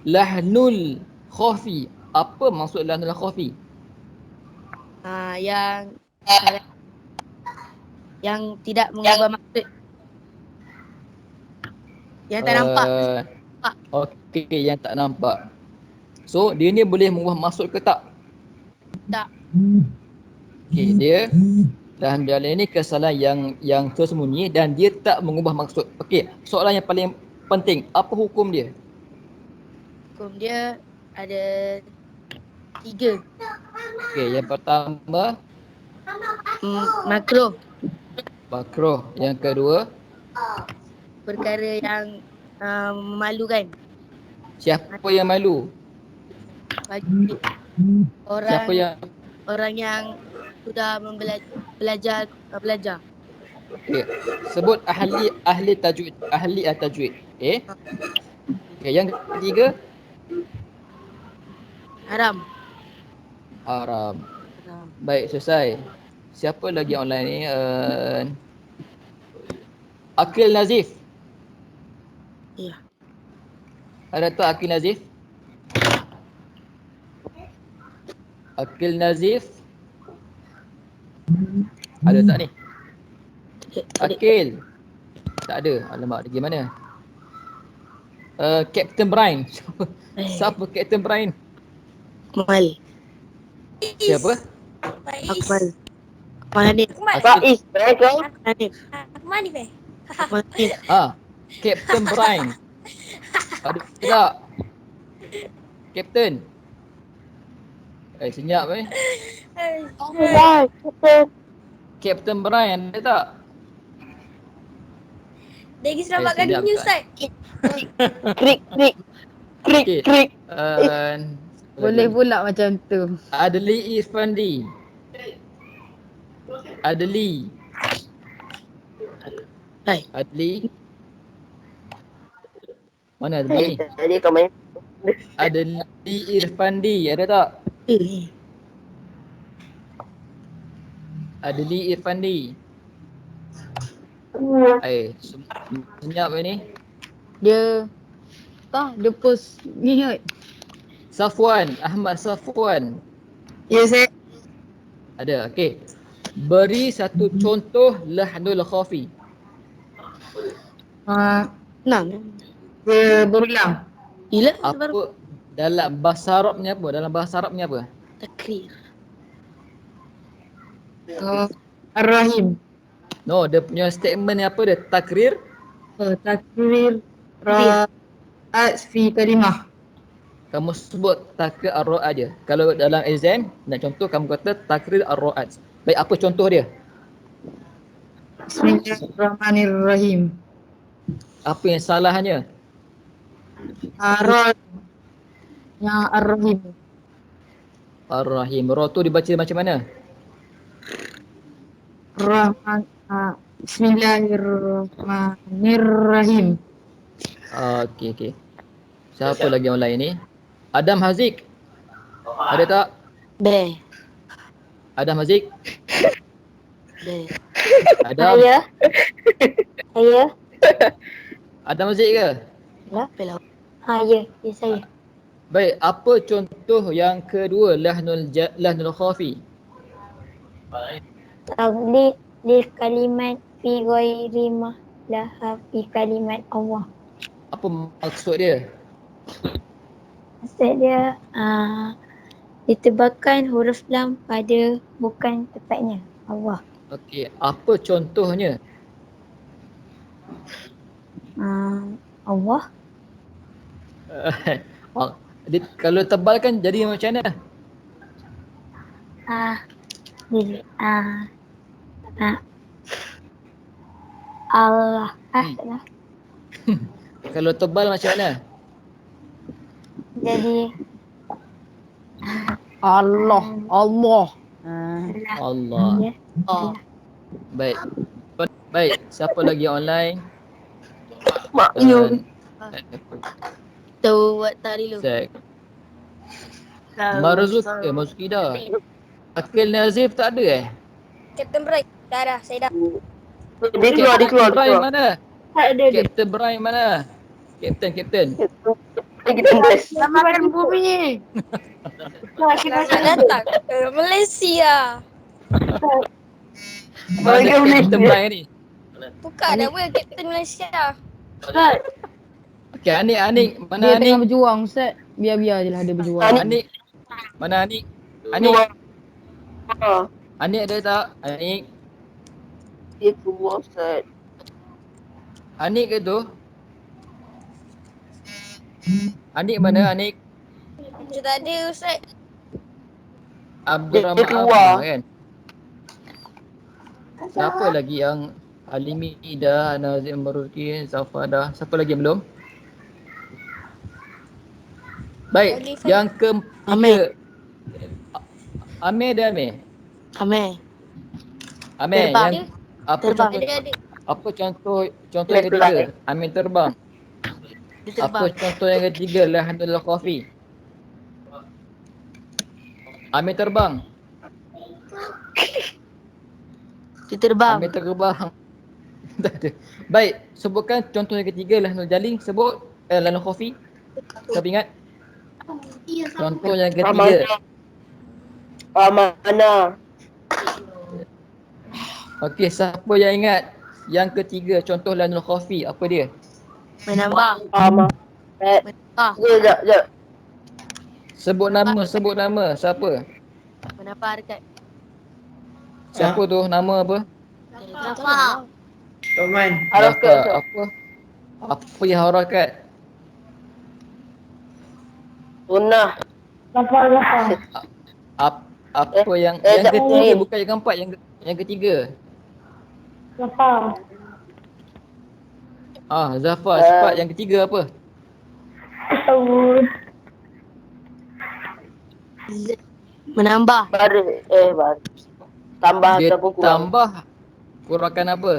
Lahnul khafi. Apa maksud lahnul khafi? Yang tidak mengubah maksud. Yang tak nampak. Okey, yang tak nampak. So, dia ni boleh mengubah maksud ke tak? Tak. Okey, dia dalam jalan ini kesalahan yang tersembunyi dan dia tak mengubah maksud. Okey, soalan yang paling penting, apa hukum dia? Hukum dia ada 3. Okey, yang pertama Makruh. makruh, yang kedua Perkara yang memalukan siapa yang malu? bagi Siapa yang orang yang sudah belajar. okey, sebut ahli tajwid, ahli at-tajwid. Okey, yang ketiga Haram. Baik, selesai. Siapa lagi online ni? Akil Nazif. Ya. Ada tak Akil Nazif? Akil Nazif. Ada tak ni? Akil. Tak ada. Alamak, dia mana? Captain Brian. Siapa Captain Brian? Akmal. Siapa? Akmal. Akmal Hanif. Faiz. Hanif. Akmal ni be. Akmal Hanif. Captain Brian. Ada tak? Captain. Senyap Captain Brian ada tak? Dia lagi selamatkan Sekejap, dunia tak. Ustaz. Okey. Boleh pula macam tu. Adli Irfandi. Adli. Hai. Adli. Mana Adli? Jadi kau main. Adli Irfandi ada tak? Adli Irfandi. Senyap ni. Dia post ni kot. Safwan, Ahmad Safwan. Ya, saya. Ada, okey. Beri satu contoh lahnul khafi. Berulang. Gila. Apa dalam bahasa Arabnya apa? Dalam bahasa Arabnya apa? Takrir. Ar-Rahim. No, dia punya statement ni apa dia? Takrir. Takrir ra'at fi kalimah. Kamu sebut takrir ar-ra'at je. Kalau dalam exam nak contoh kamu kata takrir ar-ra'at. Baik, apa contoh dia? Bismillahirrahmanirrahim. Apa yang salahnya? Ar yang ar-rahim. Ar-Rahim. Ra tu dibaca macam mana? Rahman Bismillahirrahmanirrahim. Okey. Siapa lagi yang lain ni? Adam Haziq. Ada tak? B. Adam Haziq? B. Adam? Saya. Saya. Adam Haziq ke? Kenapa lah? Ya saya. Baik, apa contoh yang kedua lahnul khafi? Taglid di kalimat fi ghairi mahlaha fi kalimat Allah. Apa maksud dia? Maksud dia ditebarkan huruf lam pada bukan tepatnya Allah. Okey, apa contohnya? Allah. Kalau tebal kan jadi macam mana? Allah. Taklah. Kalau tebal macam mana? Jadi Allah. Allah. ya. Oh. Baik. Baik, siapa lagi online? Mak you. Tu buat tadi lu. Sek. Marzuki dah. Akil Nazif tak ada Captain Bright. Dah, saya dah. Dia keluar. Captain Brian mana? Tak ada dia. Captain Brian mana? Captain. Kita best. Samakan bumi. Nak datang ke Malaysia. Mana Captain Brian ni? Buka dah pun Captain Malaysia. Okey, Anik. Dia Mana tengah Anik? berjuang, Ustaz. Biar je lah dia berjuang. Anik. Mana Anik? Anik ada tak? Anik. Dia keluar Ustaz. Anik ke tu? Anik mana Anik? Macam tak ada Ustaz. Abdul Rahman Dia keluar. kan? Siapa lagi yang Alimi dah, Nazim Marzuki, Zafadah. Siapa lagi yang belum? Baik, yang ketiga. Amir dan Amir. Amir. Amir, Terbang. yang apa Terbang. contoh? Ada. Apa contoh yang ketiga? Amir terbang. Dia Apa terbang. contoh yang ketiga? Lahanul Khafi. Amir terbang. Dia terbang. Amir terbang. Tak ada. Baik, sebutkan contoh yang ketiga Lahanul Jaling. Sebut Lahanul Khafi. Siapa ingat? Contoh yang ketiga. Mana? Okey, siapa yang ingat? Yang ketiga contoh Lahanul Khafi. Apa dia? Menambah. Ah, Sekejap. Sebut nama. Siapa? menambah dekat. Siapa tu? Nama apa? Kenapa? Harakat. Apa yang harakat? Sunnah. Apa yang ketiga, bukan yang keempat, yang ketiga. Zafar, cepat yang ketiga apa? Menambah. Baru. Tambah Dia ataupun kurang. tambah kurangkan apa?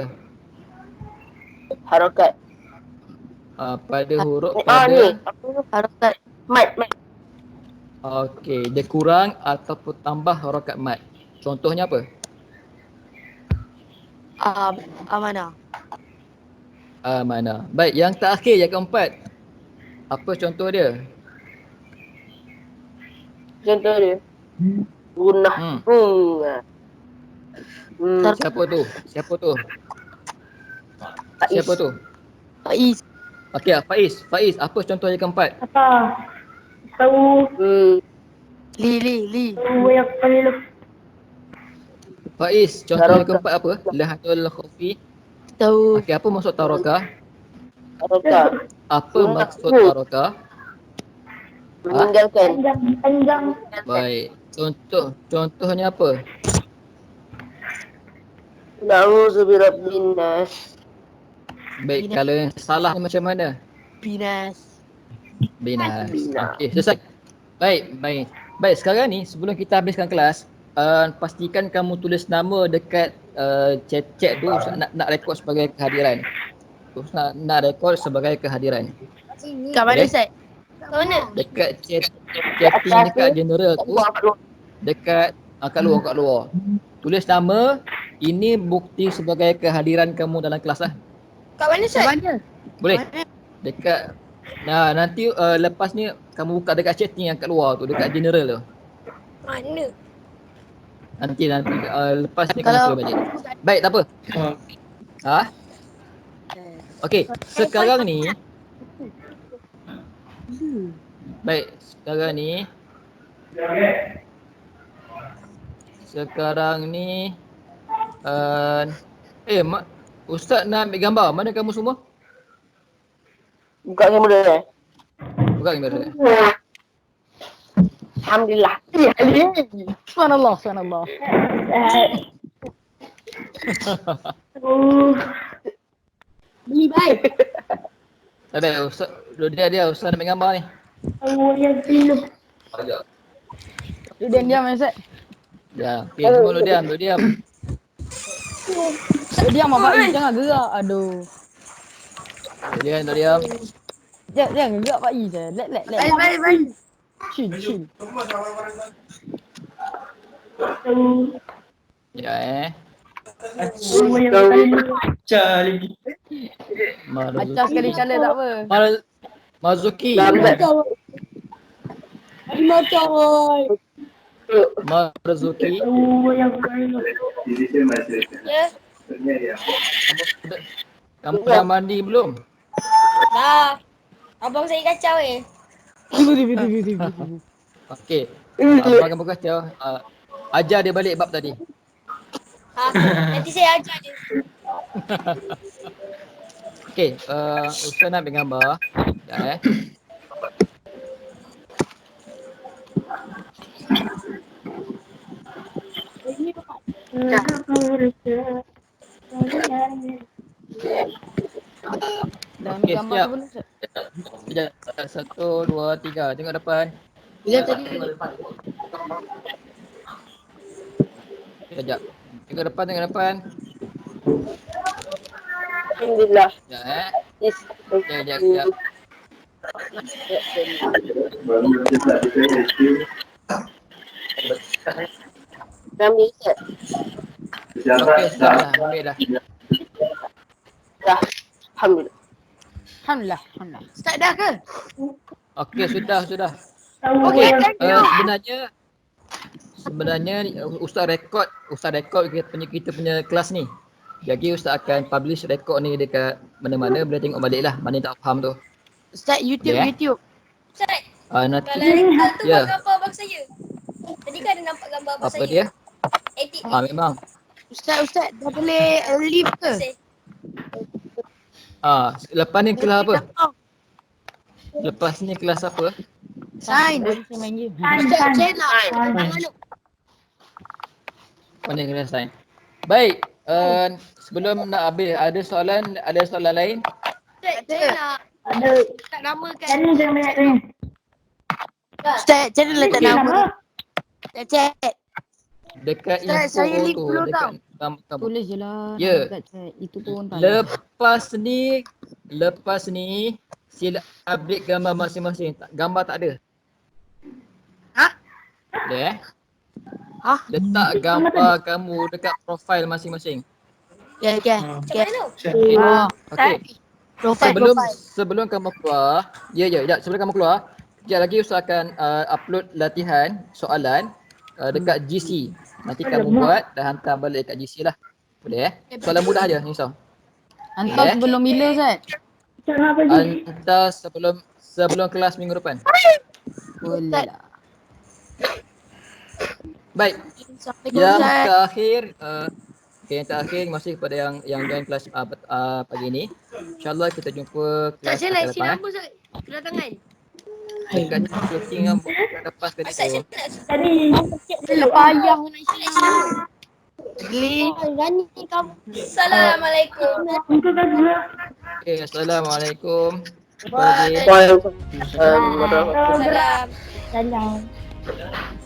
Harakat. Pada huruf Ni. pada. Harakat. Mat. Okey, dia kurang ataupun tambah harakat mat. Contohnya apa? Mana? Mana? Baik, yang terakhir, yang keempat. Apa contoh dia? Contoh dia. Sunnah. Siapa tu? Siapa tu? Faiz. Okey, Faiz, apa contoh yang keempat? Li. Faiz, contoh yang keempat apa? Lahanul Khafi. Tahu. Okey, apa maksud tarakah? Haroka. Apa maksud haroka? Meninggalkan. Panjang. Baik. Contohnya apa? Na'udzu birabbin nas. Baik, kalau yang salah ni macam mana? Binas. Binas. Binas. Okey, selesai. Baik. Baik, sekarang ni sebelum kita habiskan kelas, pastikan kamu tulis nama dekat chat tu Ustaz nak rekod sebagai kehadiran. Ustaz nak rekod sebagai kehadiran. Kat mana Boleh? Ustaz? Kat mana? Dekat chatting dekat general tu, dekat kat luar. Tulis nama, ini bukti sebagai kehadiran kamu dalam kelas lah. Kat mana Ustaz? Boleh? Dekat nanti lepas ni kamu buka dekat chatting yang kat luar tu, dekat general tu. Mana? Nanti lepas ni kamu Kalau- suruh balik. Baik, tak apa. Okey, sekarang ni baik, sekarang ni Ustaz nak ambil gambar. Mana kamu semua? Buka kamera dah. Buka kamera. Alhamdulillah. Subhanallah. Beli baik. Tak ada, Ustaz. Dia Ustaz nak ambil gambar ni. Yang pilu. Dia diam Ustaz. Ya, okey, semua duduk diam. Diam Pak I, jangan gerak. Aduh. Duduk diam. Jangan gerak Pak I je. Let. Baik. Chill. Ya, Acah sekali colour tak apa. Marzuki. Lambat. Marzuki. Ya. Kamu dah mandi belum? Dah. Abang saya kacau Okey. Abang kamu kata ajar dia balik bab tadi. Nanti saya ajar dia. Okey, Ustaz nak ambil gambar. Sekejap Dah ambil Okey, gambar siap. tu belum Ustaz? Sekejap. 1, 2, 3. Tengok depan. Bila tadi? Sekejap. Tengok depan. Alhamdulillah. Sekejap Yes. Sekejap. Kami Ustaz. Okey, sudah dah. Ambil dah. Dah. Alhamdulillah. Alhamdulillah. Ustaz dah ke? Okey, sudah. Okey. Sebenarnya Ustaz rekod kita punya kelas ni. Jadi Ustaz akan publish rekod ni dekat mana-mana, boleh tengok balik lah mana tak faham tu. Ustaz YouTube. Ustaz, Nanti kalau rekod tu ya. gambar abang saya. Tadi kan ada nampak gambar abang Apa saya. dia? Edit. Memang. Ustaz dah boleh leave ke? Lepas ni kelas apa? Lepas ni kelas apa? Sign. Saya main game. Ustaz saya nak. Mana kelas lain? Baik, sebelum nak habis ada soalan lain? Ustaz, saya nak tak namakan. Ustaz, macam mana letak nama? Chat. Dekat Ustaz, info saya link tu, dulu dekat kamu. Tulis je lah. Ya. Dekat chat. Itu pun tak ada. Lepas ni sila update gambar masing-masing. Gambar tak ada. Boleh letak gambar kamu dekat profil masing-masing. Okay. Macam mana tu? Okey. Profile. Sebelum kamu keluar, sebelum kamu keluar, sekejap lagi Ustaz akan upload latihan soalan dekat GC. Nanti kamu buat dan hantar balik dekat GC lah. Boleh Soalan mudah aja, ni Hantar sebelum bila Ustaz? hantar sebelum kelas minggu depan. Boleh lah. Baik. Yang terakhir, yang terakhir masih kepada yang join kelas pagi ni. InsyaAllah kita jumpa Tak kelas saya nak akan isi depan. nombor Ustaz. Kedatangan. Dekat closing rambut lepas ke Ustaz, tu. Dah payah nak isi nombor. Rani kamu. Assalamualaikum. Okay, Assalamualaikum. Jumpa lagi. Waalaikumsalam warahmatullahi Salam. Salam.